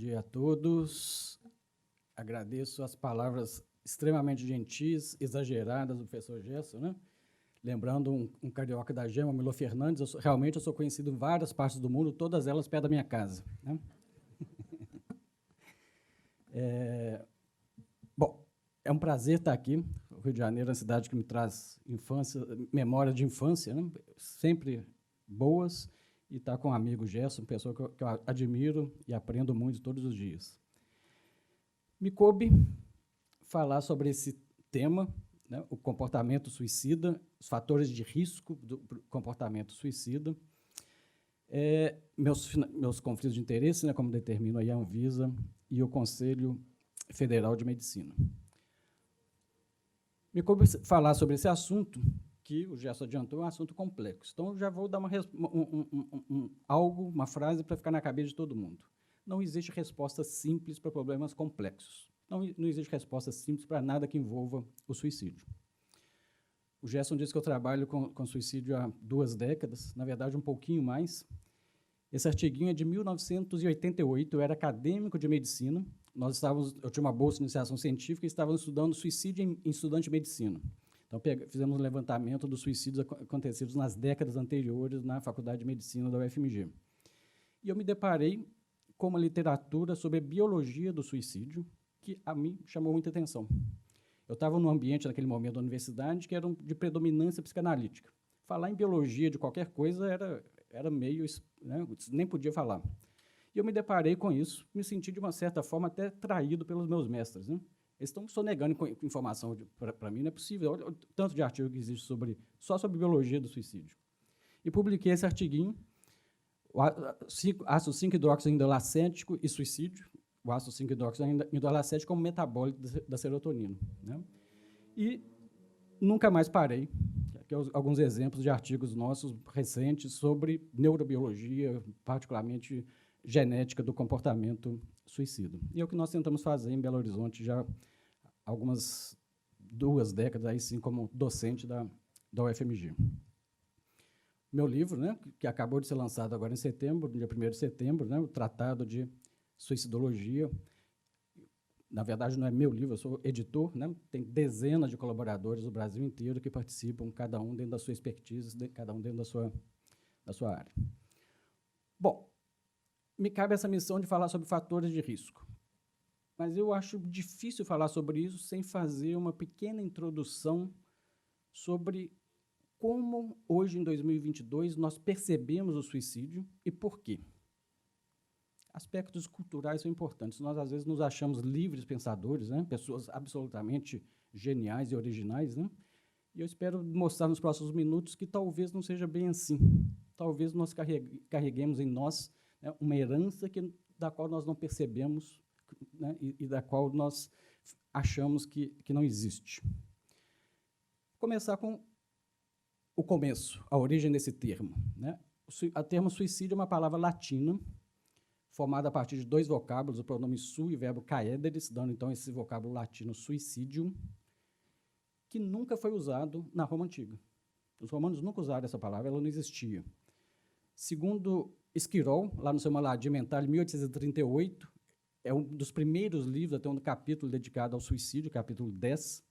dia a todos. Agradeço as palavras extremamente gentis, exageradas do professor Gerson, né? Lembrando um carioca da gema, Milo Fernandes, realmente eu sou conhecido em várias partes do mundo, todas elas perto da minha casa, né? Bom, é um prazer estar aqui. O Rio de Janeiro é uma cidade que me traz infância, memória de infância, né? Sempre boas, e estar com o amigo Gerson, pessoa que eu admiro e aprendo muito todos os dias. Me coube falar sobre esse tema, né, o comportamento suicida, os fatores de risco do comportamento suicida, meus conflitos de interesse, né, como determina aí a Anvisa e o Conselho Federal de Medicina. Me coube falar sobre esse assunto, que o Gerson adiantou, é um assunto complexo. Então, eu já vou dar uma frase para ficar na cabeça de todo mundo. Não existe resposta simples para problemas complexos. Não existe resposta simples para nada que envolva o suicídio. O Gerson disse que eu trabalho com suicídio há 2 décadas, na verdade, um pouquinho mais. Esse artiguinho é de 1988, eu era acadêmico de medicina, eu tinha uma bolsa de iniciação científica e estávamos estudando suicídio em estudante de medicina. Então, fizemos um levantamento dos suicídios acontecidos nas décadas anteriores na Faculdade de Medicina da UFMG. E eu me deparei com uma literatura sobre a biologia do suicídio, que a mim chamou muita atenção. Eu estava num ambiente, naquele momento, da universidade, que era de predominância psicanalítica. Falar em biologia de qualquer coisa era meio, né, nem podia falar. E eu me deparei com isso, me senti, de uma certa forma, até traído pelos meus mestres, né? Eles estão sonegando informação para mim, não é possível. Olha o tanto de artigo que existe só sobre biologia do suicídio. E publiquei esse artiguinho, ácido 5-hidroxiindolacético e suicídio, o ácido 5-hidroxiindolacético como metabólito da serotonina, né? E nunca mais parei. Aqui alguns exemplos de artigos nossos recentes sobre neurobiologia, particularmente genética do comportamento suicida. E é o que nós tentamos fazer em Belo Horizonte já há algumas 2 décadas, aí sim, como docente da UFMG. Meu livro, né, que acabou de ser lançado agora em setembro, dia 1º de setembro, né, o Tratado de Suicidologia. Na verdade, não é meu livro, eu sou editor, né, tem dezenas de colaboradores do Brasil inteiro que participam, cada um dentro da sua expertise, cada um dentro da sua área. Bom, me cabe essa missão de falar sobre fatores de risco. Mas eu acho difícil falar sobre isso sem fazer uma pequena introdução sobre como, hoje, em 2022, nós percebemos o suicídio e por quê. Aspectos culturais são importantes. Nós, às vezes, nos achamos livres pensadores, né? Pessoas absolutamente geniais e originais, né? E eu espero mostrar nos próximos minutos que talvez não seja bem assim. Talvez nós carreguemos em nós, né, uma herança da qual nós não percebemos, né, e da qual nós achamos que não existe. Vou começar com o começo, a origem desse termo, né? O termo suicídio é uma palavra latina, formada a partir de 2 vocábulos, o pronome su e o verbo caederis, dando, então, esse vocábulo latino suicidium, que nunca foi usado na Roma Antiga. Os romanos nunca usaram essa palavra, ela não existia. Segundo Esquirol, lá no seu Maladi Mental, em 1838, é um dos primeiros livros, até um capítulo dedicado ao suicídio, capítulo 10,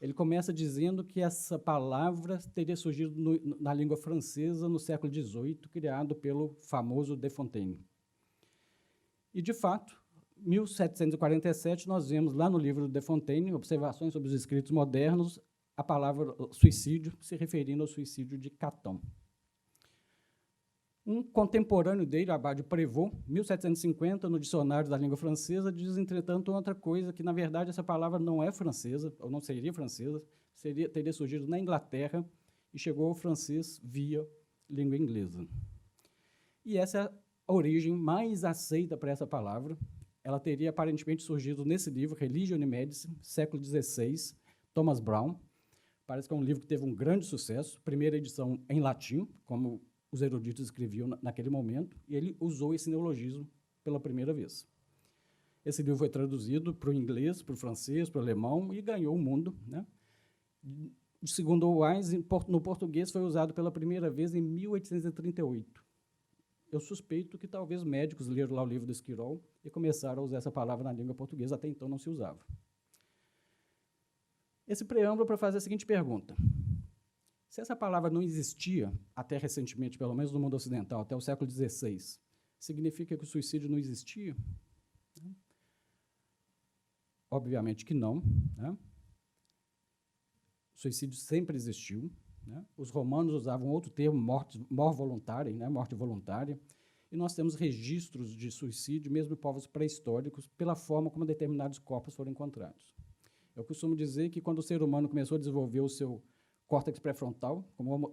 ele começa dizendo que essa palavra teria surgido na língua francesa no século XVIII, criado pelo famoso De Fontaine. E, de fato, em 1747, nós vemos lá no livro de Fontaine, Observações sobre os Escritos Modernos, a palavra suicídio, se referindo ao suicídio de Catão. Um contemporâneo dele, Abade Prévost, 1750, no dicionário da língua francesa, diz, entretanto, outra coisa, que, na verdade, essa palavra não é francesa, ou não seria francesa, teria surgido na Inglaterra e chegou ao francês via língua inglesa. E essa é a origem mais aceita para essa palavra. Ela teria aparentemente surgido nesse livro, Religion and Medicine, século XVI, Thomas Brown. Parece que é um livro que teve um grande sucesso, primeira edição em latim, como os eruditos escreviam naquele momento, e ele usou esse neologismo pela primeira vez. Esse livro foi traduzido para o inglês, para o francês, para o alemão, e ganhou o mundo, né? Segundo o Wise, no português foi usado pela primeira vez em 1838. eu suspeito que talvez médicos leram lá o livro do Esquirol e começaram a usar essa palavra na língua portuguesa, até então não se usava. Esse preâmbulo para fazer a seguinte pergunta. Se essa palavra não existia, até recentemente, pelo menos no mundo ocidental, até o século XVI, significa que o suicídio não existia? Obviamente que não. Né? O suicídio sempre existiu. Né? Os romanos usavam outro termo, morte voluntária, né? Morte voluntária, e nós temos registros de suicídio, mesmo em povos pré-históricos, pela forma como determinados corpos foram encontrados. Eu costumo dizer que quando o ser humano começou a desenvolver o seu córtex pré-frontal,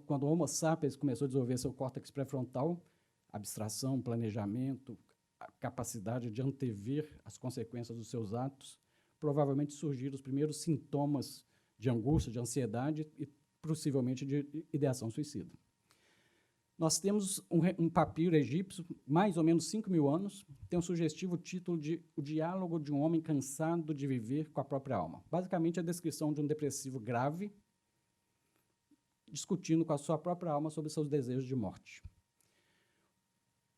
quando o Homo sapiens começou a desenvolver seu córtex pré-frontal, abstração, planejamento, a capacidade de antever as consequências dos seus atos, provavelmente surgiram os primeiros sintomas de angústia, de ansiedade e possivelmente de ideação suicida. Nós temos um papiro egípcio, mais ou menos 5.000 anos, tem um sugestivo título de O Diálogo de um Homem Cansado de Viver com a Própria Alma. Basicamente, a descrição de um depressivo grave, discutindo com a sua própria alma sobre seus desejos de morte.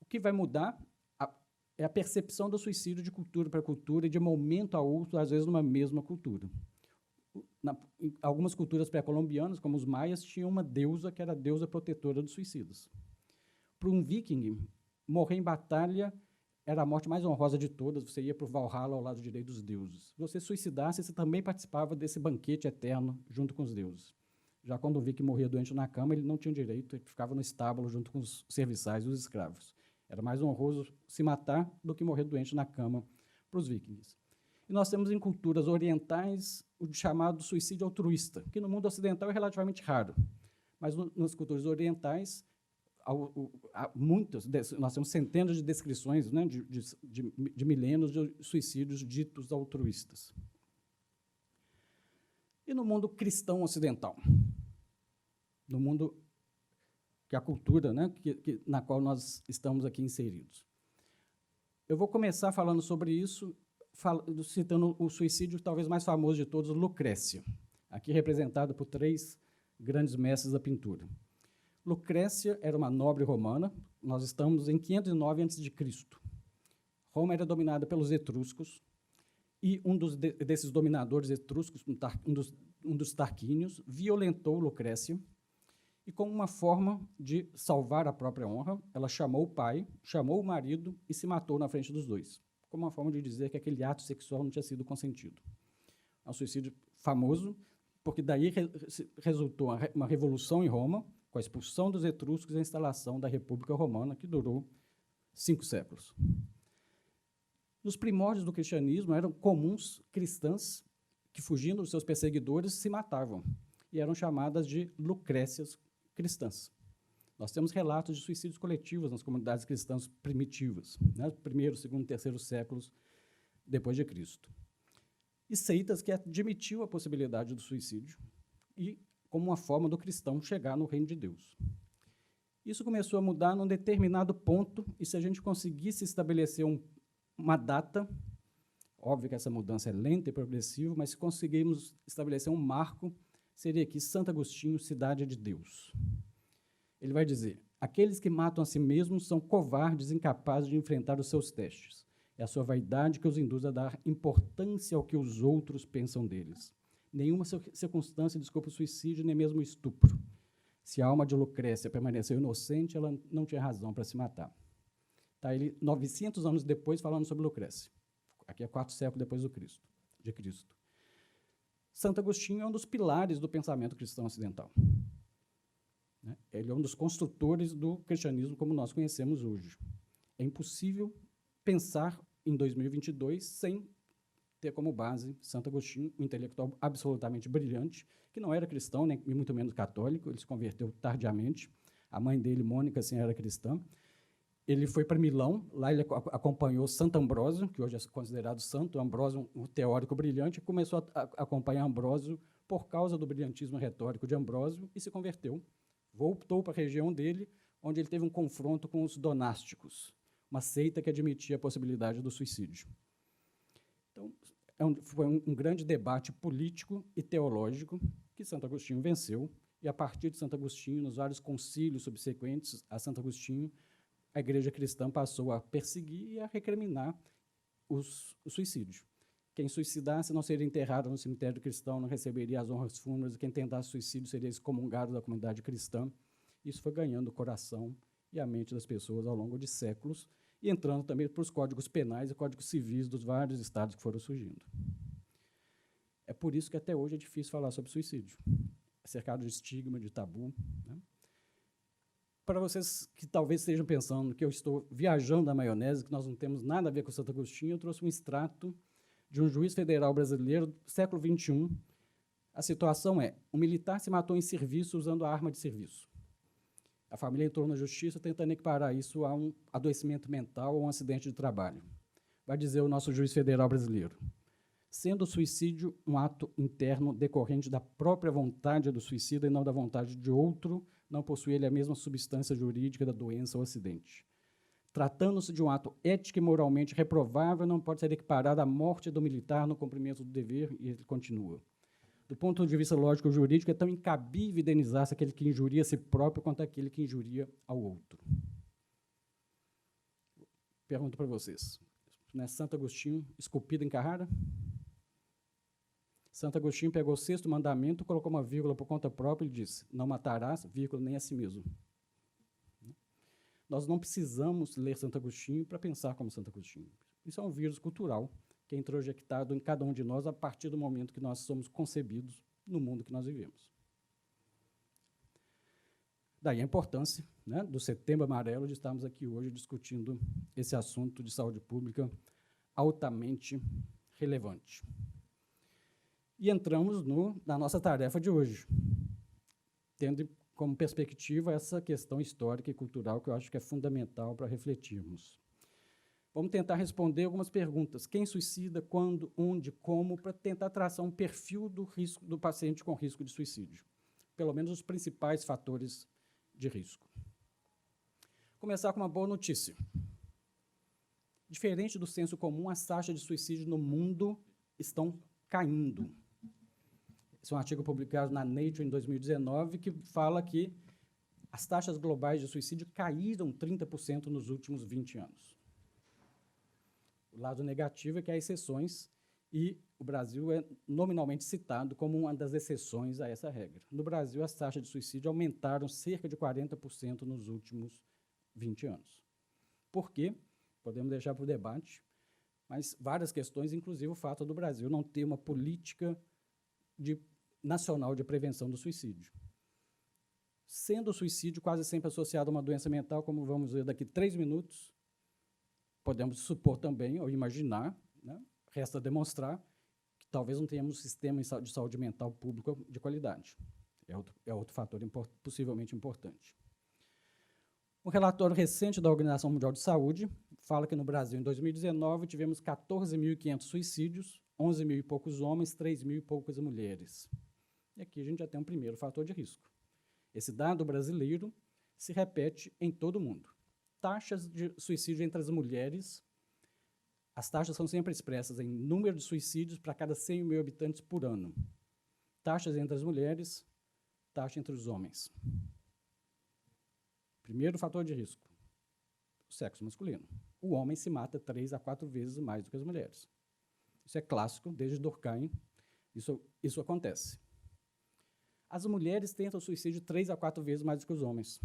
O que vai mudar é a percepção do suicídio de cultura para cultura e de momento a outro, às vezes, numa mesma cultura. Em algumas culturas pré-colombianas, como os maias, tinham uma deusa que era a deusa protetora dos suicidas. Para um viking, morrer em batalha era a morte mais honrosa de todas, você ia para o Valhalla ao lado direito dos deuses. Se você suicidasse, você também participava desse banquete eterno junto com os deuses. Já quando o viking morria doente na cama, ele não tinha direito, ele ficava no estábulo junto com os serviçais e os escravos. Era mais honroso se matar do que morrer doente na cama para os vikings. E nós temos em culturas orientais o chamado suicídio altruísta, que no mundo ocidental é relativamente raro, mas nas culturas orientais, nós temos centenas de descrições, né, de milênios de suicídios ditos altruístas. E no mundo cristão ocidental? No mundo que é a cultura, né, na qual nós estamos aqui inseridos. Eu vou começar falando sobre isso, citando o suicídio talvez mais famoso de todos, Lucrécia, aqui representado por 3 grandes mestres da pintura. Lucrécia era uma nobre romana, nós estamos em 509 a.C. Roma era dominada pelos etruscos, e desses dominadores etruscos, um dos Tarquínios, violentou Lucrécia, e como uma forma de salvar a própria honra, ela chamou o pai, chamou o marido e se matou na frente dos dois, como uma forma de dizer que aquele ato sexual não tinha sido consentido. É um suicídio famoso, porque daí resultou uma revolução em Roma, com a expulsão dos etruscos e a instalação da República Romana, que durou 5 séculos. Nos primórdios do cristianismo, eram comuns cristãs que, fugindo dos seus perseguidores, se matavam, e eram chamadas de lucrécias cristãs. Nós temos relatos de suicídios coletivos nas comunidades cristãs primitivas, né, primeiro, segundo, terceiro séculos depois de Cristo. E seitas que admitiam a possibilidade do suicídio e como uma forma do cristão chegar no reino de Deus. Isso começou a mudar num determinado ponto, e se a gente conseguisse estabelecer uma data, óbvio que essa mudança é lenta e progressiva, mas se conseguirmos estabelecer um marco, seria aqui Santo Agostinho, Cidade de Deus. Ele vai dizer, aqueles que matam a si mesmos são covardes, incapazes de enfrentar os seus testes. É a sua vaidade que os induz a dar importância ao que os outros pensam deles. Nenhuma circunstância desculpa o suicídio, nem mesmo o estupro. Se a alma de Lucrécia permaneceu inocente, ela não tinha razão para se matar. Tá, ele, 900 anos depois, falando sobre Lucrécia. Aqui é 4 séculos depois de Cristo. Santo Agostinho é um dos pilares do pensamento cristão ocidental. Ele é um dos construtores do cristianismo como nós conhecemos hoje. É impossível pensar em 2022 sem ter como base Santo Agostinho, um intelectual absolutamente brilhante, que não era cristão, nem muito menos católico, ele se converteu tardiamente. A mãe dele, Mônica, sim, era cristã. Ele foi para Milão, lá ele acompanhou Santo Ambrósio, que hoje é considerado santo. Ambrósio, um teórico brilhante, começou a acompanhar Ambrósio por causa do brilhantismo retórico de Ambrósio e se converteu. Voltou para a região dele, onde ele teve um confronto com os donásticos, uma seita que admitia a possibilidade do suicídio. Então, foi um grande debate político e teológico que Santo Agostinho venceu, e a partir de Santo Agostinho, nos vários concílios subsequentes a Santo Agostinho, a igreja cristã passou a perseguir e a recriminar o suicídio. Quem suicidasse não seria enterrado no cemitério cristão, não receberia as honras fúnebres, quem tentasse suicídio seria excomungado da comunidade cristã. Isso foi ganhando o coração e a mente das pessoas ao longo de séculos, e entrando também para os códigos penais e códigos civis dos vários estados que foram surgindo. É por isso que até hoje é difícil falar sobre suicídio. É cercado de estigma, de tabu. Né? Para vocês que talvez estejam pensando que eu estou viajando na maionese, que nós não temos nada a ver com Santo Agostinho, eu trouxe um extrato de um juiz federal brasileiro do século XXI. A situação é: um militar se matou em serviço usando a arma de serviço. A família entrou na justiça tentando equiparar isso a um adoecimento mental ou um acidente de trabalho. Vai dizer o nosso juiz federal brasileiro: sendo o suicídio um ato interno decorrente da própria vontade do suicida e não da vontade de outro, não possui ele a mesma substância jurídica da doença ou acidente. Tratando-se de um ato ético e moralmente reprovável, não pode ser equiparado à morte do militar no cumprimento do dever, e ele continua. Do ponto de vista lógico-jurídico, é tão incabível indenizar-se aquele que injuria a si próprio quanto aquele que injuria ao outro. Pergunto para vocês, não é Santo Agostinho esculpido em Carrara? Santo Agostinho pegou o sexto mandamento, colocou uma vírgula por conta própria e disse: não matarás, vírgula, nem a si mesmo. Nós não precisamos ler Santo Agostinho para pensar como Santo Agostinho. Isso é um vírus cultural que é introjectado em cada um de nós a partir do momento que nós somos concebidos no mundo que nós vivemos. Daí a importância, né, do Setembro Amarelo, de estarmos aqui hoje discutindo esse assunto de saúde pública altamente relevante. E entramos na nossa tarefa de hoje, tendo como perspectiva essa questão histórica e cultural que eu acho que é fundamental para refletirmos. Vamos tentar responder algumas perguntas. Quem suicida, quando, onde, como, para tentar traçar um perfil do risco do paciente com risco de suicídio. Pelo menos os principais fatores de risco. Começar com uma boa notícia. Diferente do senso comum, as taxas de suicídio no mundo estão caindo. Esse é um artigo publicado na Nature em 2019, que fala que as taxas globais de suicídio caíram 30% nos últimos 20 anos. O lado negativo é que há exceções, e o Brasil é nominalmente citado como uma das exceções a essa regra. No Brasil, as taxas de suicídio aumentaram cerca de 40% nos últimos 20 anos. Por quê? Podemos deixar para o debate, mas várias questões, inclusive o fato do Brasil não ter uma política nacional de prevenção do suicídio. Sendo o suicídio quase sempre associado a uma doença mental, como vamos ver daqui a 3 minutos, podemos supor também, ou imaginar, né, resta demonstrar, que talvez não tenhamos um sistema de saúde mental público de qualidade. É outro fator possivelmente importante. Um relatório recente da Organização Mundial de Saúde fala que no Brasil, em 2019, tivemos 14.500 suicídios, 11.000 e poucos homens, 3.000 e poucas mulheres. E aqui a gente já tem um primeiro fator de risco. Esse dado brasileiro se repete em todo o mundo. Taxas de suicídio entre as mulheres, as taxas são sempre expressas em número de suicídios para cada 100 mil habitantes por ano. Taxas entre as mulheres, taxa entre os homens. Primeiro fator de risco, o sexo masculino. O homem se mata 3 a 4 vezes mais do que as mulheres. Isso é clássico, desde Durkheim, isso acontece. As mulheres tentam suicídio 3 a 4 vezes mais do que os homens.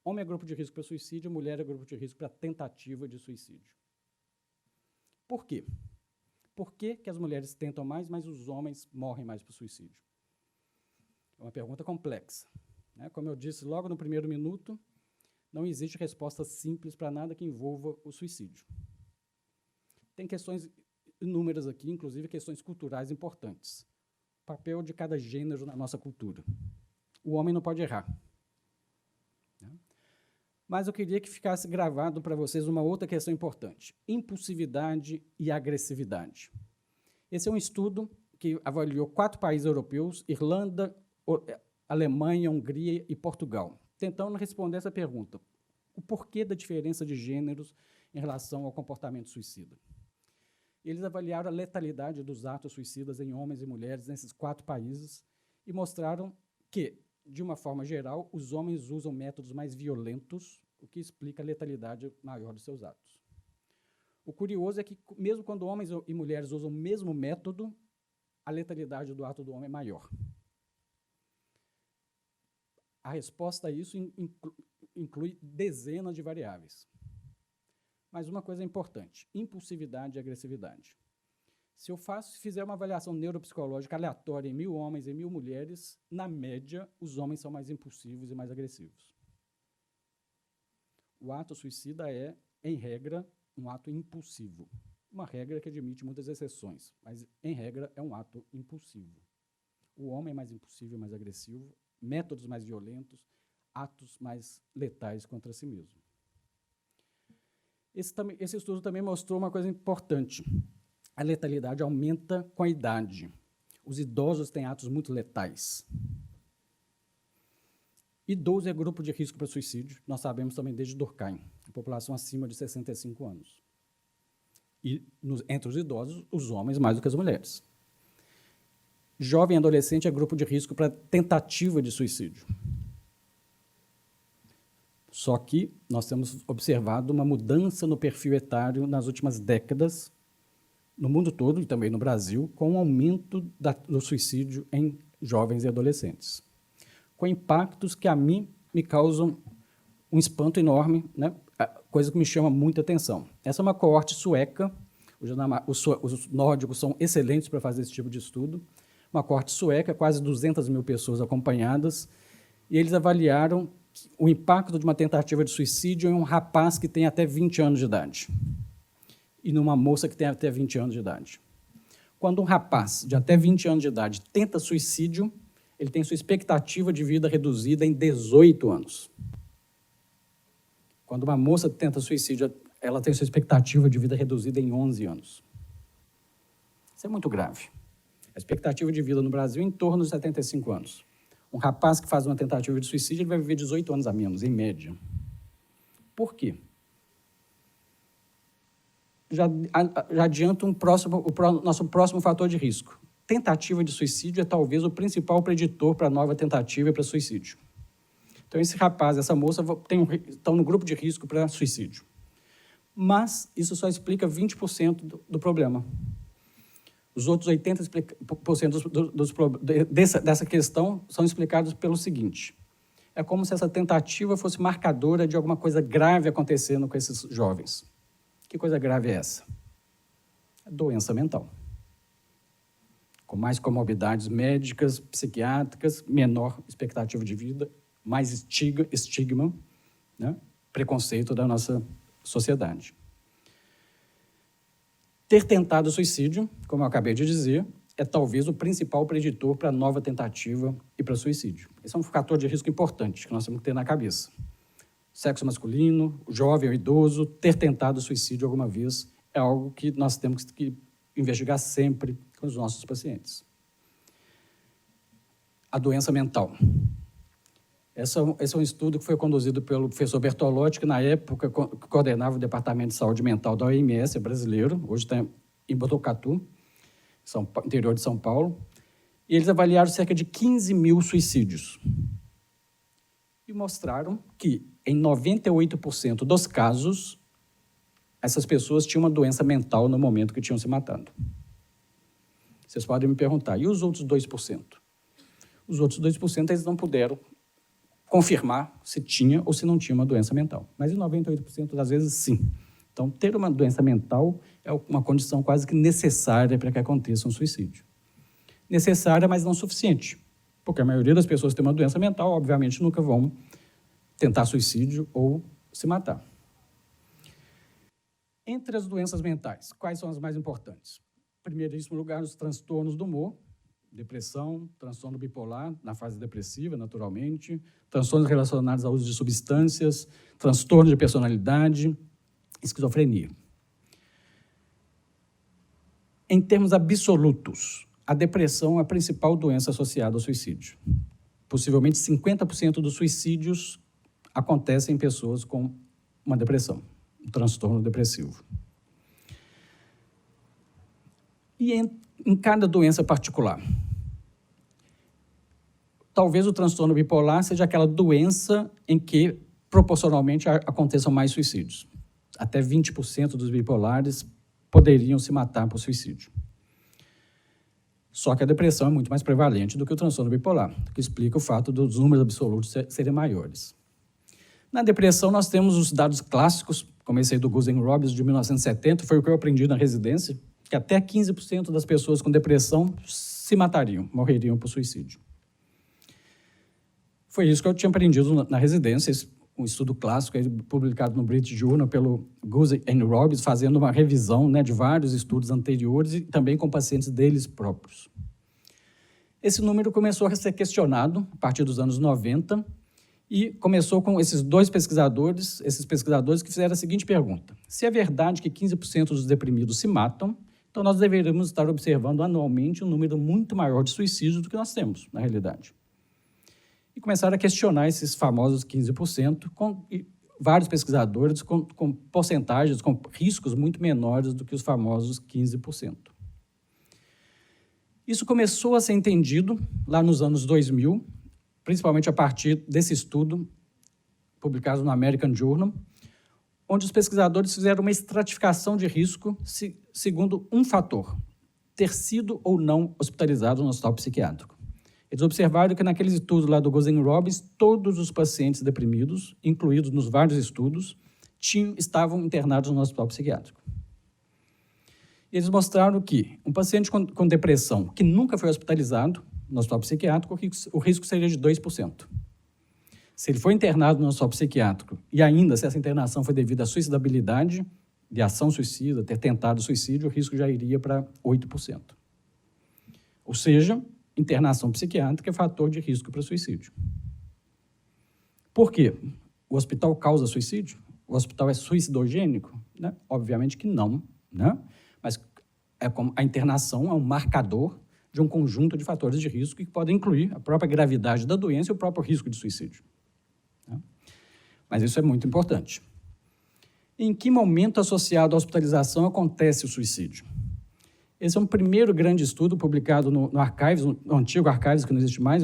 Homem é grupo de risco para suicídio, mulher é grupo de risco para tentativa de suicídio. Por quê? Por que as mulheres tentam mais, mas os homens morrem mais por suicídio? É uma pergunta complexa. Né? Como eu disse logo no primeiro minuto, não existe resposta simples para nada que envolva o suicídio. Tem questões inúmeras aqui, inclusive questões culturais importantes. O papel de cada gênero na nossa cultura. O homem não pode errar. Mas eu queria que ficasse gravado para vocês uma outra questão importante: impulsividade e agressividade. Esse é um estudo que avaliou 4 países europeus: Irlanda, Alemanha, Hungria e Portugal, tentando responder essa pergunta: o porquê da diferença de gêneros em relação ao comportamento suicida. Eles avaliaram a letalidade dos atos suicidas em homens e mulheres nesses 4 países e mostraram que, de uma forma geral, os homens usam métodos mais violentos, o que explica a letalidade maior dos seus atos. O curioso é que, mesmo quando homens e mulheres usam o mesmo método, a letalidade do ato do homem é maior. A resposta a isso inclui dezenas de variáveis. Mas uma coisa é importante: impulsividade e agressividade. Se eu fizer uma avaliação neuropsicológica aleatória em 1.000 homens e 1.000 mulheres, na média, os homens são mais impulsivos e mais agressivos. O ato suicida é, em regra, um ato impulsivo. Uma regra que admite muitas exceções, mas, em regra, é um ato impulsivo. O homem é mais impulsivo e mais agressivo, métodos mais violentos, atos mais letais contra si mesmo. Esse estudo também mostrou uma coisa importante. A letalidade aumenta com a idade. Os idosos têm atos muito letais. Idoso é grupo de risco para suicídio, nós sabemos também desde Durkheim, a população acima de 65 anos. E, entre os idosos, os homens mais do que as mulheres. Jovem e adolescente é grupo de risco para tentativa de suicídio. Só que nós temos observado uma mudança no perfil etário nas últimas décadas, no mundo todo e também no Brasil, com o aumento do suicídio em jovens e adolescentes, com impactos que, a mim, me causam um espanto enorme, né? Coisa que me chama muita atenção. Essa é uma coorte sueca, os nórdicos são excelentes para fazer esse tipo de estudo, uma coorte sueca, quase 200.000 pessoas acompanhadas, e eles avaliaram o impacto de uma tentativa de suicídio em um rapaz que tem até 20 anos de idade e numa moça que tem até 20 anos de idade. Quando um rapaz de até 20 anos de idade tenta suicídio, ele tem sua expectativa de vida reduzida em 18 anos. Quando uma moça tenta suicídio, ela tem sua expectativa de vida reduzida em 11 anos. Isso é muito grave. A expectativa de vida no Brasil é em torno de 75 anos. Um rapaz que faz uma tentativa de suicídio, ele vai viver 18 anos a menos, em média. Por quê? Já adianto nosso próximo fator de risco. Tentativa de suicídio é talvez o principal preditor para a nova tentativa e para suicídio. Então, esse rapaz, essa moça estão no grupo de risco para suicídio. Mas isso só explica 20% do problema. Os outros 80% dessa questão são explicados pelo seguinte: é como se essa tentativa fosse marcadora de alguma coisa grave acontecendo com esses jovens. Que coisa grave é essa? É doença mental. Com mais comorbidades médicas, psiquiátricas, menor expectativa de vida, mais estigma, né? Preconceito da nossa sociedade. Ter tentado suicídio, como eu acabei de dizer, é talvez o principal preditor para a nova tentativa e para suicídio. Esse é um fator de risco importante que nós temos que ter na cabeça. Sexo masculino, jovem ou idoso, ter tentado suicídio alguma vez é algo que nós temos que investigar sempre com os nossos pacientes. A doença mental. Esse é um estudo que foi conduzido pelo professor Bertolotti, que na época coordenava o Departamento de Saúde Mental da OMS brasileiro, hoje está em Botucatu, interior de São Paulo, e eles avaliaram cerca de 15.000 suicídios. E mostraram que, em 98% dos casos, essas pessoas tinham uma doença mental no momento que tinham se matado. Vocês podem me perguntar, e os outros 2%? Os outros 2% eles não puderam confirmar se tinha ou se não tinha uma doença mental. Mas em 98% das vezes, sim. Então, ter uma doença mental é uma condição quase que necessária para que aconteça um suicídio. Necessária, mas não suficiente. Porque a maioria das pessoas que tem uma doença mental, obviamente, nunca vão tentar suicídio ou se matar. Entre as doenças mentais, quais são as mais importantes? Em primeiríssimo lugar, os transtornos do humor, depressão, transtorno bipolar, na fase depressiva, naturalmente, transtornos relacionados ao uso de substâncias, transtorno de personalidade, esquizofrenia. Em termos absolutos, a depressão é a principal doença associada ao suicídio. Possivelmente 50% dos suicídios acontecem em pessoas com uma depressão, um transtorno depressivo. E em cada doença particular. Talvez o transtorno bipolar seja aquela doença em que proporcionalmente aconteçam mais suicídios. Até 20% dos bipolares poderiam se matar por suicídio. Só que a depressão é muito mais prevalente do que o transtorno bipolar, o que explica o fato dos números absolutos serem maiores. Na depressão, nós temos os dados clássicos, como esse aí do Gusen Robbins, de 1970, foi o que eu aprendi na residência, que até 15% das pessoas com depressão se matariam, morreriam por suicídio. Foi isso que eu tinha aprendido na residência, um estudo clássico publicado no British Journal pelo Gusen e Robbins, fazendo uma revisão, né, de vários estudos anteriores e também com pacientes deles próprios. Esse número começou a ser questionado a partir dos anos 90 e começou com esses pesquisadores que fizeram a seguinte pergunta: se é verdade que 15% dos deprimidos se matam, então nós deveríamos estar observando anualmente um número muito maior de suicídios do que nós temos, na realidade. E começaram a questionar esses famosos 15%, e vários pesquisadores com porcentagens, com riscos muito menores do que os famosos 15%. Isso começou a ser entendido lá nos anos 2000, principalmente a partir desse estudo publicado no American Journal, onde os pesquisadores fizeram uma estratificação de risco segundo um fator: ter sido ou não hospitalizado no hospital psiquiátrico. Eles observaram que naqueles estudos lá do Gusen Robbins, todos os pacientes deprimidos, incluídos nos vários estudos, estavam internados no hospital psiquiátrico. E eles mostraram que um paciente com depressão que nunca foi hospitalizado no hospital psiquiátrico, o risco seria de 2%. Se ele foi internado no hospital psiquiátrico e ainda se essa internação foi devido à suicidabilidade, de ação suicida, ter tentado suicídio, o risco já iria para 8%. Ou seja, internação psiquiátrica é fator de risco para suicídio. Por quê? O hospital causa suicídio? O hospital é suicidogênico? Né? Obviamente que não, né? Mas a internação é um marcador de um conjunto de fatores de risco que podem incluir a própria gravidade da doença e o próprio risco de suicídio. Né? Mas isso é muito importante. Em que momento associado à hospitalização acontece o suicídio? Esse é um primeiro grande estudo publicado no Archives, no antigo Archives, que não existe mais,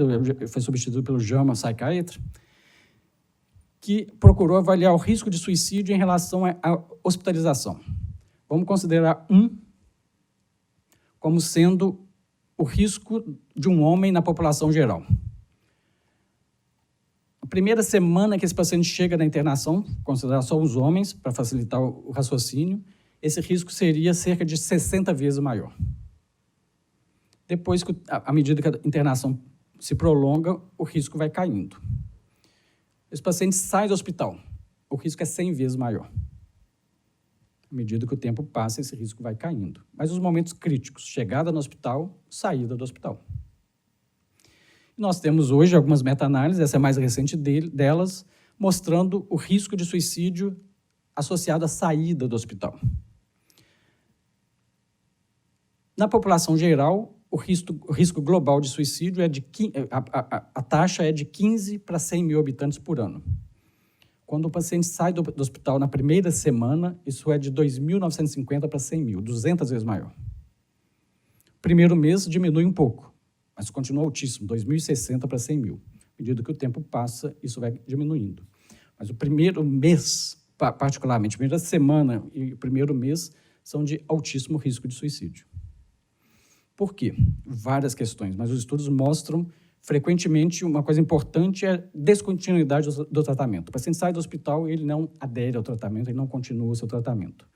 foi substituído pelo JAMA Psychiatry, que procurou avaliar o risco de suicídio em relação à hospitalização. Vamos considerar como sendo o risco de um homem na população geral. A primeira semana que esse paciente chega na internação, considerar só os homens, para facilitar o raciocínio, esse risco seria cerca de 60 vezes maior. Depois, à medida que a internação se prolonga, o risco vai caindo. Esse paciente sai do hospital, o risco é 100 vezes maior. À medida que o tempo passa, esse risco vai caindo. Mas os momentos críticos, chegada no hospital, saída do hospital. Nós temos hoje algumas meta-análises, essa é a mais recente delas, mostrando o risco de suicídio associado à saída do hospital. Na população geral, o risco global de suicídio a taxa é de 15 para 100 mil habitantes por ano. Quando o paciente sai do hospital na primeira semana, isso é de 2.950 para 100 mil, 200 vezes maior. Primeiro mês diminui um pouco, mas continua altíssimo, 2.060 para 100 mil. À medida que o tempo passa, isso vai diminuindo. Mas o primeiro mês, particularmente, a primeira semana e o primeiro mês, são de altíssimo risco de suicídio. Por quê? Várias questões, mas os estudos mostram, frequentemente, uma coisa importante é a descontinuidade do tratamento. O paciente sai do hospital e ele não adere ao tratamento, ele não continua o seu tratamento.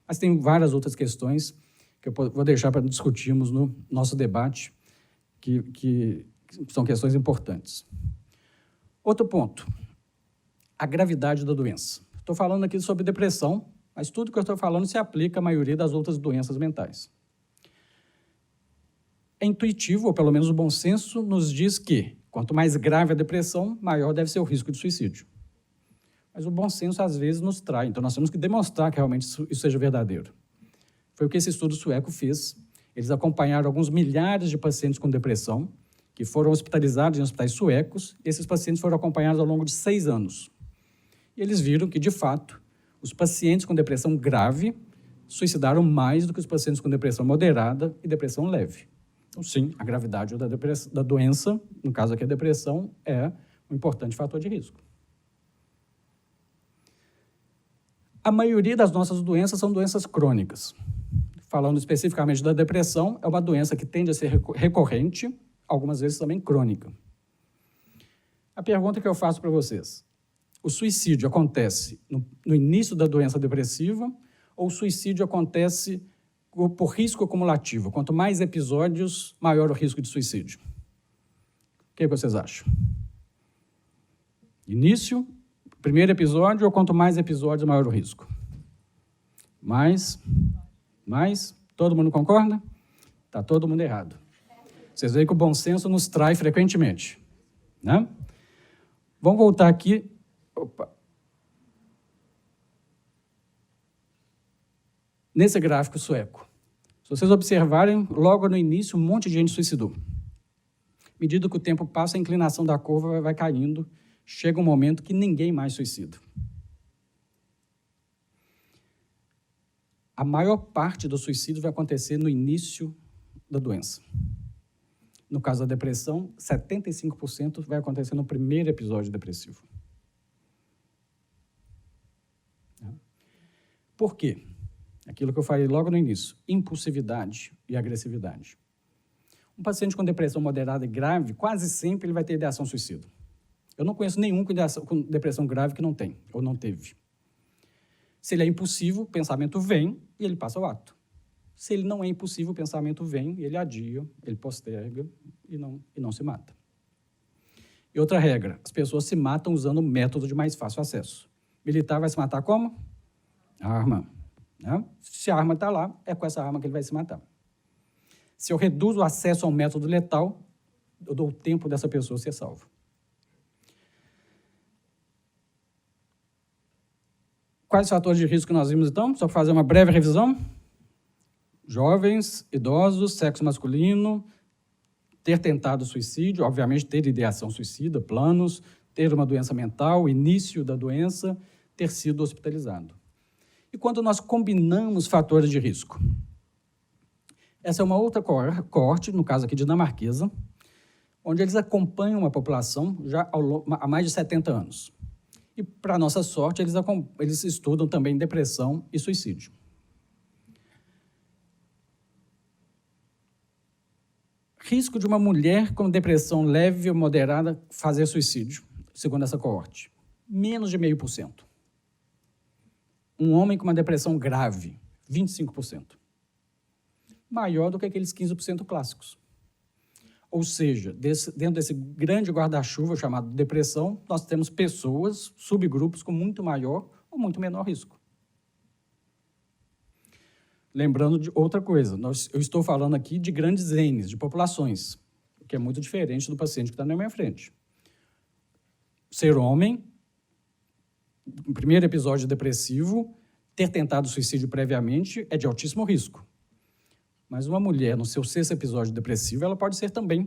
Mas tem várias outras questões que eu vou deixar para discutirmos no nosso debate, que são questões importantes. Outro ponto, a gravidade da doença. Estou falando aqui sobre depressão, mas tudo que eu estou falando se aplica à maioria das outras doenças mentais. É intuitivo, ou pelo menos o bom senso, nos diz que quanto mais grave a depressão, maior deve ser o risco de suicídio. Mas o bom senso, às vezes, nos trai. Então, nós temos que demonstrar que realmente isso seja verdadeiro. Foi o que esse estudo sueco fez. Eles acompanharam alguns milhares de pacientes com depressão, que foram hospitalizados em hospitais suecos, e esses pacientes foram acompanhados ao longo de 6 anos. E eles viram que, de fato, os pacientes com depressão grave suicidaram mais do que os pacientes com depressão moderada e depressão leve. Então, sim, a gravidade da doença, no caso aqui a depressão, é um importante fator de risco. A maioria das nossas doenças são doenças crônicas. Falando especificamente da depressão, é uma doença que tende a ser recorrente, algumas vezes também crônica. A pergunta que eu faço para vocês: o suicídio acontece no início da doença depressiva ou o suicídio acontece por risco acumulativo? Quanto mais episódios, maior o risco de suicídio. O que vocês acham? Início, primeiro episódio, ou quanto mais episódios, maior o risco? Mais? Todo mundo concorda? Está todo mundo errado. Vocês veem que o bom senso nos trai frequentemente, né? Vamos voltar aqui. Opa. Nesse gráfico sueco. Se vocês observarem, logo no início, um monte de gente suicidou. À medida que o tempo passa, a inclinação da curva vai caindo. Chega um momento que ninguém mais suicida. A maior parte do suicídio vai acontecer no início da doença. No caso da depressão, 75% vai acontecer no primeiro episódio depressivo. Por quê? Aquilo que eu falei logo no início, impulsividade e agressividade. Um paciente com depressão moderada e grave, quase sempre ele vai ter ideação suicida. Eu não conheço nenhum com depressão grave que não tem, ou não teve. Se ele é impulsivo, o pensamento vem e ele passa ao ato. Se ele não é impulsivo, o pensamento vem, ele adia, ele posterga e não se mata. E outra regra, as pessoas se matam usando o método de mais fácil acesso. Militar vai se matar como? Arma. Né? Se a arma está lá, é com essa arma que ele vai se matar. Se eu reduzo o acesso ao método letal, eu dou o tempo dessa pessoa ser salva. Quais fatores de risco que nós vimos, então? Só para fazer uma breve revisão. Jovens, idosos, sexo masculino, ter tentado suicídio, obviamente ter ideação suicida, planos, ter uma doença mental, início da doença, ter sido hospitalizado. E quando nós combinamos fatores de risco? Essa é uma outra coorte, no caso aqui dinamarquesa, onde eles acompanham a população já há mais de 70 anos. E, para nossa sorte, eles estudam também depressão e suicídio. Risco de uma mulher com depressão leve ou moderada fazer suicídio, segundo essa coorte. Menos de 0,5%. Um homem com uma depressão grave, 25%. Maior do que aqueles 15% clássicos. Ou seja, dentro desse grande guarda-chuva chamado depressão, nós temos pessoas, subgrupos com muito maior ou muito menor risco. Lembrando de outra coisa, eu estou falando aqui de grandes N's, de populações, o que é muito diferente do paciente que está na minha frente. Ser homem, no primeiro episódio depressivo, ter tentado suicídio previamente é de altíssimo risco. Mas uma mulher, no seu 6º episódio depressivo, ela pode ser também,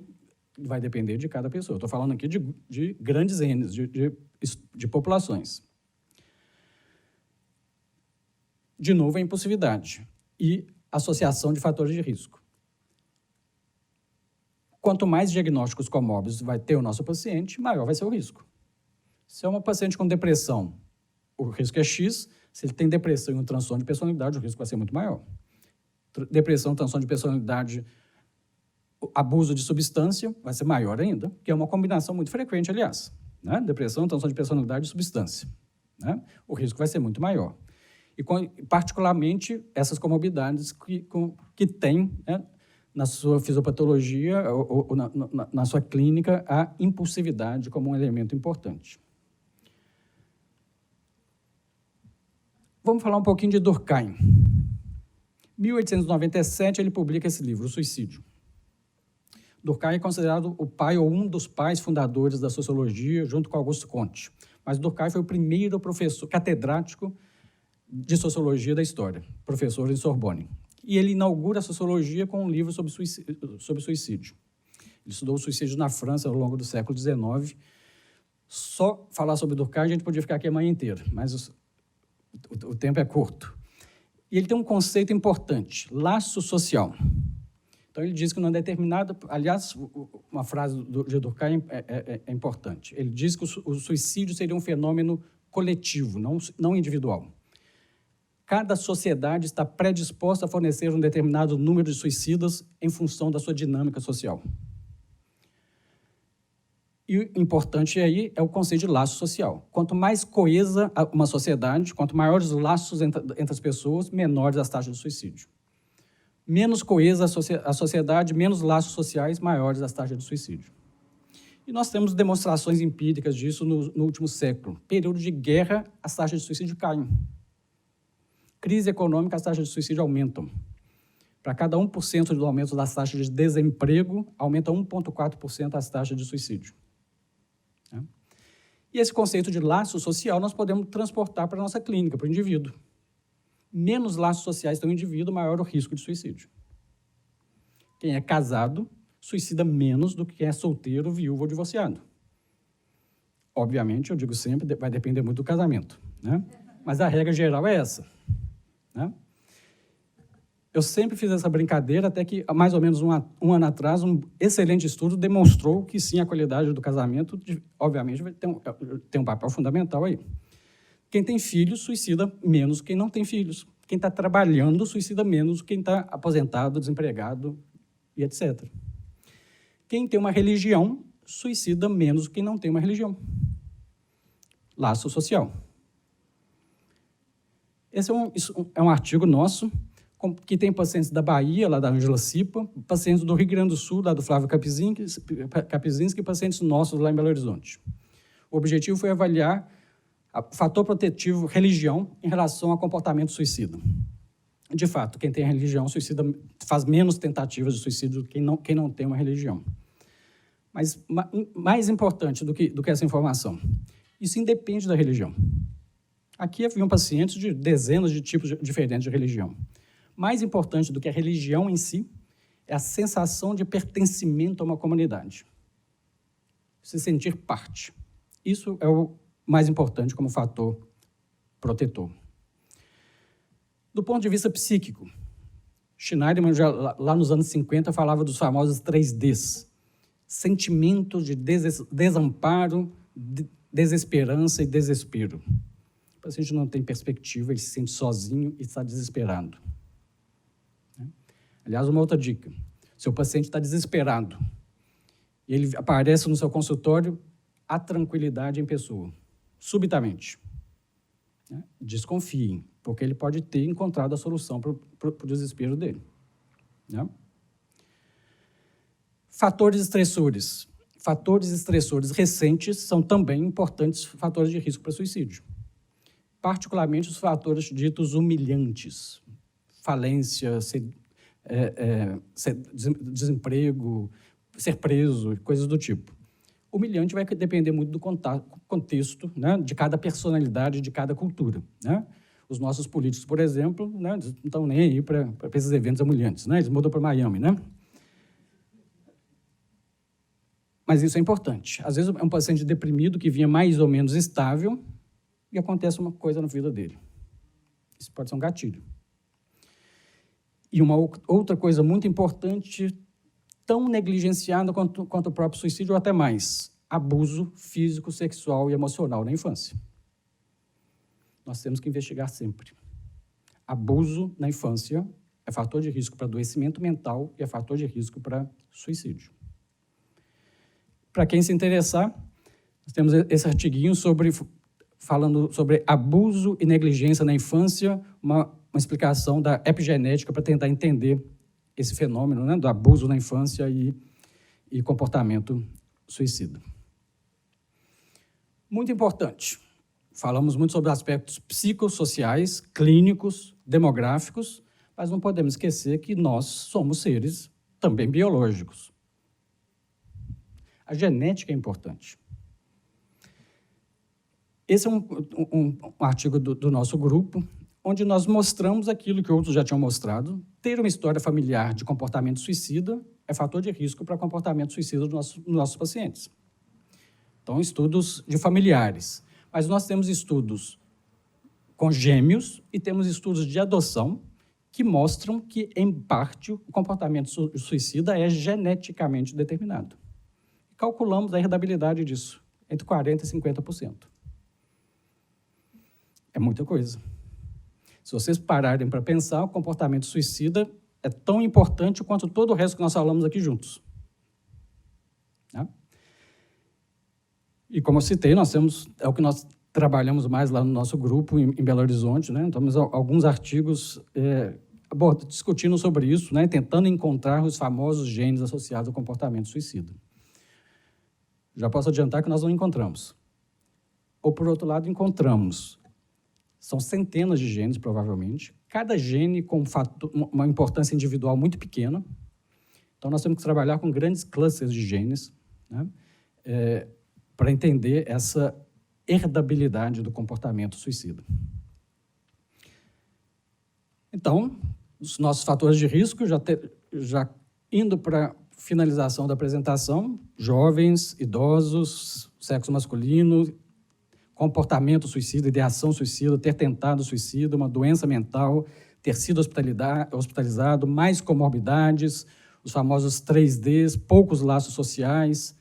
vai depender de cada pessoa. Estou falando aqui de grandes N's, de populações. De novo, a impulsividade e associação de fatores de risco. Quanto mais diagnósticos comórbidos vai ter o nosso paciente, maior vai ser o risco. Se é uma paciente com depressão, o risco é X. Se ele tem depressão e um transtorno de personalidade, o risco vai ser muito maior. Depressão, transtorno de personalidade, abuso de substância, vai ser maior ainda, que é uma combinação muito frequente, aliás. Né? Depressão, transtorno de personalidade e substância. Né? O risco vai ser muito maior. E, particularmente, essas comorbidades que têm, né, na sua fisiopatologia ou na sua clínica, a impulsividade como um elemento importante. Vamos falar um pouquinho de Durkheim. Em 1897, ele publica esse livro, O Suicídio. Durkheim é considerado o pai ou um dos pais fundadores da sociologia, junto com Auguste Comte. Mas Durkheim foi o primeiro professor catedrático de sociologia da história, professor em Sorbonne. E ele inaugura a sociologia com um livro sobre suicídio. Ele estudou o suicídio na França ao longo do século XIX. Só falar sobre Durkheim, a gente podia ficar aqui a manhã inteira, mas o tempo é curto. E ele tem um conceito importante, laço social. Então, ele diz que numa determinada... Aliás, uma frase de Durkheim é importante. Ele diz que o suicídio seria um fenômeno coletivo, não individual. Cada sociedade está predisposta a fornecer um determinado número de suicidas em função da sua dinâmica social. E o importante aí é o conceito de laço social. Quanto mais coesa uma sociedade, quanto maiores os laços entre as pessoas, menores as taxas de suicídio. Menos coesa a sociedade, menos laços sociais, maiores as taxas de suicídio. E nós temos demonstrações empíricas disso no último século. Período de guerra, as taxas de suicídio caem. Crise econômica, as taxas de suicídio aumentam. Para cada 1% do aumento das taxas de desemprego, aumenta 1,4% as taxas de suicídio. E esse conceito de laço social nós podemos transportar para a nossa clínica, para o indivíduo. Menos laços sociais tem o indivíduo, maior o risco de suicídio. Quem é casado suicida menos do que quem é solteiro, viúvo ou divorciado. Obviamente, eu digo sempre, vai depender muito do casamento, né? Mas a regra geral é essa, né? Eu sempre fiz essa brincadeira, até que, mais ou menos um ano atrás, um excelente estudo demonstrou que, sim, a qualidade do casamento, obviamente, tem um papel fundamental aí. Quem tem filhos suicida menos quem não tem filhos. Quem está trabalhando suicida menos quem está aposentado, desempregado e etc. Quem tem uma religião suicida menos quem não tem uma religião. Laço social. Esse é um artigo nosso, que tem pacientes da Bahia, lá da Ângela Cipa, pacientes do Rio Grande do Sul, lá do Flávio Kapczynski, e pacientes nossos lá em Belo Horizonte. O objetivo foi avaliar o fator protetivo religião em relação ao comportamento suicida. De fato, quem tem religião suicida faz menos tentativas de suicídio do que quem não tem uma religião. Mas mais importante do que essa informação, isso independe da religião. Aqui haviam pacientes de dezenas de tipos diferentes de religião. Mais importante do que a religião em si é a sensação de pertencimento a uma comunidade. Se sentir parte. Isso é o mais importante como fator protetor. Do ponto de vista psíquico, Schneiderman, já lá nos anos 50, falava dos famosos 3Ds. Sentimentos de desamparo, desesperança e desespero. O paciente não tem perspectiva, ele se sente sozinho e está desesperado. Aliás, uma outra dica, seu paciente está desesperado e ele aparece no seu consultório, a tranquilidade em pessoa, subitamente. Desconfiem, porque ele pode ter encontrado a solução para o desespero dele. Fatores estressores. Fatores estressores recentes são também importantes fatores de risco para suicídio. Particularmente os fatores ditos humilhantes, falência, desemprego, ser preso, coisas do tipo. Humilhante vai depender muito do contexto, né, de cada personalidade, de cada cultura. Né? Os nossos políticos, por exemplo, né, não estão nem aí para esses eventos humilhantes, né? Eles mudam para Miami. Né? Mas isso é importante. Às vezes é um paciente deprimido que vinha mais ou menos estável e acontece uma coisa na vida dele. Isso pode ser um gatilho. E uma outra coisa muito importante, tão negligenciada quanto o próprio suicídio, ou até mais, abuso físico, sexual e emocional na infância. Nós temos que investigar sempre. Abuso na infância é fator de risco para adoecimento mental e é fator de risco para suicídio. Para quem se interessar, nós temos esse artiguinho falando sobre abuso e negligência na infância, uma explicação da epigenética para tentar entender esse fenômeno, né, do abuso na infância e comportamento suicida. Muito importante. Falamos muito sobre aspectos psicossociais, clínicos, demográficos, mas não podemos esquecer que nós somos seres também biológicos. A genética é importante. Esse é um artigo do nosso grupo, onde nós mostramos aquilo que outros já tinham mostrado. Ter uma história familiar de comportamento suicida é fator de risco para comportamento suicida dos nossos pacientes. Então, estudos de familiares. Mas nós temos estudos com gêmeos e temos estudos de adoção que mostram que, em parte, o comportamento suicida é geneticamente determinado. Calculamos a herdabilidade disso, entre 40% e 50%. É muita coisa. Se Se vocês pararem para pensar, o comportamento suicida é tão importante quanto todo o resto que nós falamos aqui juntos. Tá? E como eu citei, é o que nós trabalhamos mais lá no nosso grupo, em Belo Horizonte, né? Então, temos alguns artigos discutindo sobre isso, né? Tentando encontrar os famosos genes associados ao comportamento suicida. Já posso adiantar que nós não encontramos. Ou, por outro lado, encontramos. São centenas de genes, provavelmente. Cada gene com uma importância individual muito pequena. Então, nós temos que trabalhar com grandes clusters de genes, né? Para entender essa herdabilidade do comportamento suicida. Então, os nossos fatores de risco, já indo para a finalização da apresentação, jovens, idosos, sexo masculino, comportamento suicida, ideação suicida, ter tentado suicídio, uma doença mental, ter sido hospitalizado, mais comorbidades, os famosos 3Ds, poucos laços sociais,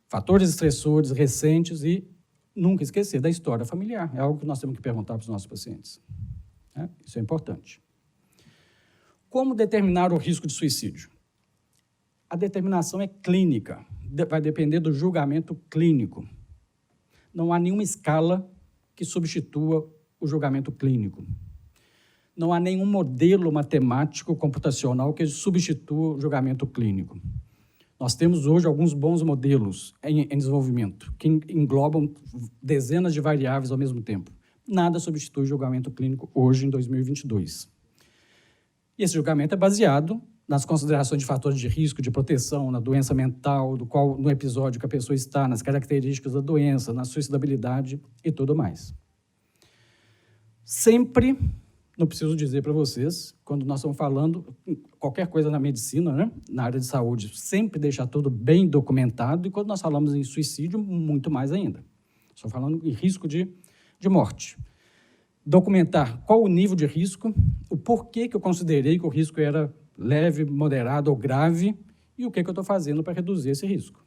fatores estressores recentes e nunca esquecer da história familiar. É algo que nós temos que perguntar para os nossos pacientes. Isso é importante. Como determinar o risco de suicídio? A determinação é clínica, vai depender do julgamento clínico. Não há nenhuma escala que substitua o julgamento clínico. Não há nenhum modelo matemático computacional que substitua o julgamento clínico. Nós temos hoje alguns bons modelos em desenvolvimento, que englobam dezenas de variáveis ao mesmo tempo. Nada substitui o julgamento clínico hoje, em 2022. E esse julgamento é baseado nas considerações de fatores de risco, de proteção, na doença mental, no episódio que a pessoa está, nas características da doença, na suicidabilidade e tudo mais. Sempre, não preciso dizer para vocês, quando nós estamos falando qualquer coisa na medicina, né, na área de saúde, sempre deixar tudo bem documentado, e quando nós falamos em suicídio, muito mais ainda. Estou falando em risco de morte. Documentar qual o nível de risco, o porquê que eu considerei que o risco era leve, moderado ou grave, e o que eu estou fazendo para reduzir esse risco.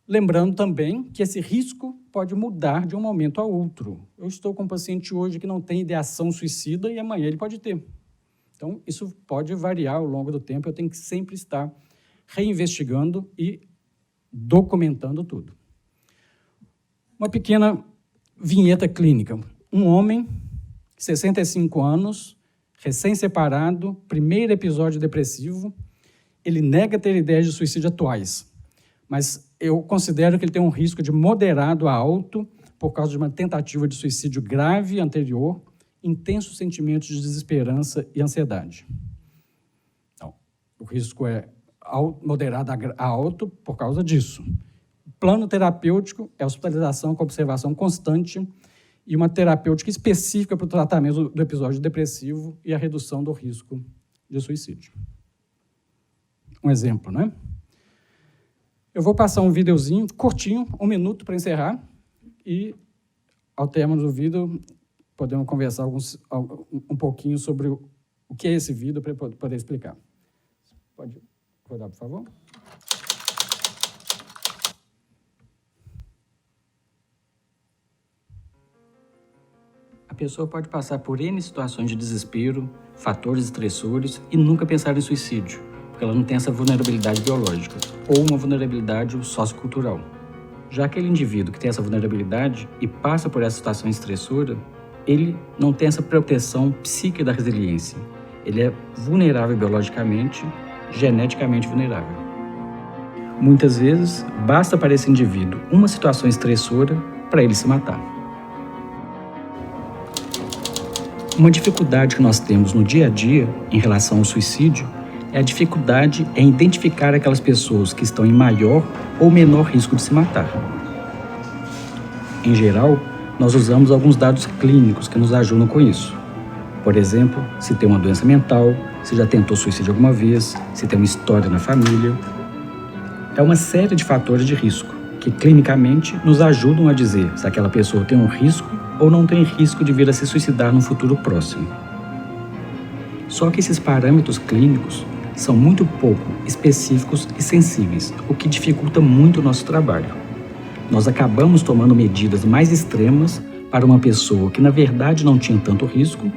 Lembrando também que esse risco pode mudar de um momento a outro. Eu estou com um paciente hoje que não tem ideação suicida e amanhã ele pode ter. Então, isso pode variar ao longo do tempo, eu tenho que sempre estar reinvestigando e documentando tudo. Uma pequena vinheta clínica. Um homem, 65 anos, recém-separado, primeiro episódio depressivo, ele nega ter ideias de suicídio atuais, mas eu considero que ele tem um risco de moderado a alto por causa de uma tentativa de suicídio grave anterior, intensos sentimentos de desesperança e ansiedade. Então, o risco é moderado a alto por causa disso. O plano terapêutico é hospitalização com observação constante e uma terapêutica específica para o tratamento do episódio depressivo e a redução do risco de suicídio. Um exemplo, né? Eu vou passar um videozinho curtinho, 1 minuto para encerrar, e ao término do vídeo podemos conversar um pouquinho sobre o que é esse vídeo para poder explicar. Pode rodar, por favor? A pessoa pode passar por N situações de desespero, fatores estressores e nunca pensar em suicídio, porque ela não tem essa vulnerabilidade biológica, ou uma vulnerabilidade sociocultural. Já aquele indivíduo que tem essa vulnerabilidade e passa por essa situação estressora, ele não tem essa proteção psíquica da resiliência. Ele é vulnerável biologicamente, geneticamente vulnerável. Muitas vezes, basta para esse indivíduo uma situação estressora para ele se matar. Uma dificuldade que nós temos no dia a dia em relação ao suicídio é a dificuldade em identificar aquelas pessoas que estão em maior ou menor risco de se matar. Em geral, nós usamos alguns dados clínicos que nos ajudam com isso. Por exemplo, se tem uma doença mental, se já tentou suicídio alguma vez, se tem uma história na família. É uma série de fatores de risco que clinicamente nos ajudam a dizer se aquela pessoa tem um risco ou não tem risco de vir a se suicidar no futuro próximo. Só que esses parâmetros clínicos são muito pouco específicos e sensíveis, o que dificulta muito o nosso trabalho. Nós acabamos tomando medidas mais extremas para uma pessoa que na verdade não tinha tanto risco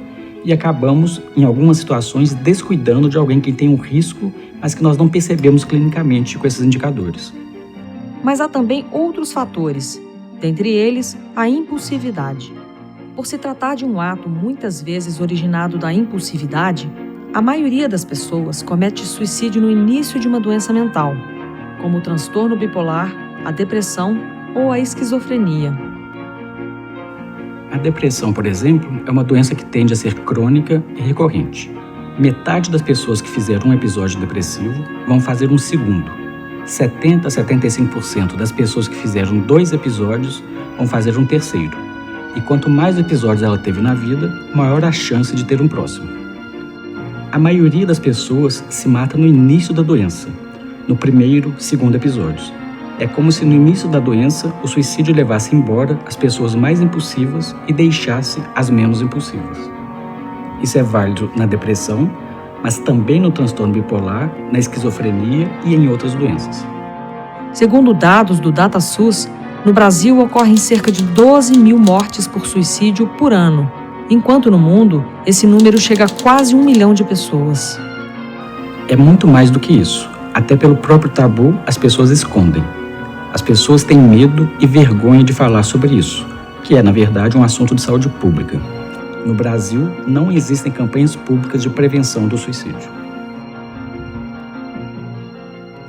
e acabamos, em algumas situações, descuidando de alguém que tem um risco, mas que nós não percebemos clinicamente com esses indicadores. Mas há também outros fatores, dentre eles a impulsividade. Por se tratar de um ato muitas vezes originado da impulsividade, a maioria das pessoas comete suicídio no início de uma doença mental, como o transtorno bipolar, a depressão ou a esquizofrenia. A depressão, por exemplo, é uma doença que tende a ser crônica e recorrente. Metade das pessoas que fizeram um episódio depressivo vão fazer um segundo. 70 a 75% das pessoas que fizeram 2 episódios vão fazer um terceiro. E quanto mais episódios ela teve na vida, maior a chance de ter um próximo. A maioria das pessoas se mata no início da doença, no primeiro, segundo episódios. É como se no início da doença o suicídio levasse embora as pessoas mais impulsivas e deixasse as menos impulsivas. Isso é válido na depressão, mas também no transtorno bipolar, na esquizofrenia e em outras doenças. Segundo dados do DataSUS, no Brasil ocorrem cerca de 12 mil mortes por suicídio por ano, enquanto no mundo esse número chega a quase 1 milhão de pessoas. É muito mais do que isso. Até pelo próprio tabu, as pessoas escondem. As pessoas têm medo e vergonha de falar sobre isso, que é, na verdade, um assunto de saúde pública. No Brasil, não existem campanhas públicas de prevenção do suicídio.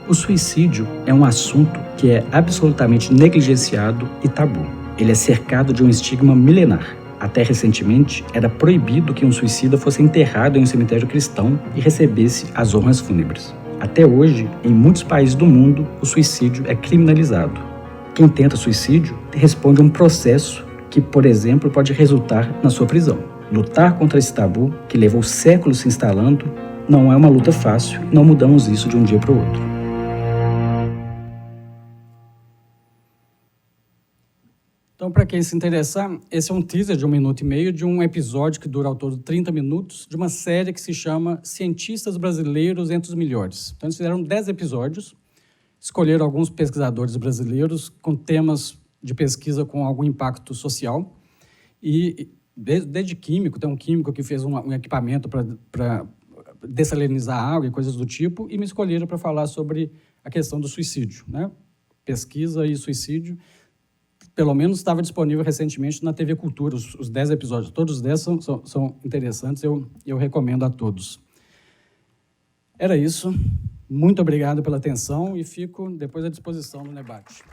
O suicídio é um assunto que é absolutamente negligenciado e tabu. Ele é cercado de um estigma milenar. Até recentemente, era proibido que um suicida fosse enterrado em um cemitério cristão e recebesse as honras fúnebres. Até hoje, em muitos países do mundo, o suicídio é criminalizado. Quem tenta suicídio responde a um processo que, por exemplo, pode resultar na sua prisão. Lutar contra esse tabu, que levou séculos se instalando, não é uma luta fácil e não mudamos isso de um dia para o outro. Então, para quem se interessar, esse é um teaser de 1 minuto e meio de um episódio que dura ao todo 30 minutos, de uma série que se chama Cientistas Brasileiros entre os Melhores. Então, eles fizeram 10 episódios, escolheram alguns pesquisadores brasileiros com temas de pesquisa com algum impacto social. E desde químico, tem um químico que fez um equipamento para dessalinizar água e coisas do tipo, e me escolheram para falar sobre a questão do suicídio, né? Pesquisa e suicídio. Pelo menos estava disponível recentemente na TV Cultura, os 10 episódios. Todos os 10 são interessantes, eu recomendo a todos. Era isso. Muito obrigado pela atenção e fico depois à disposição no debate.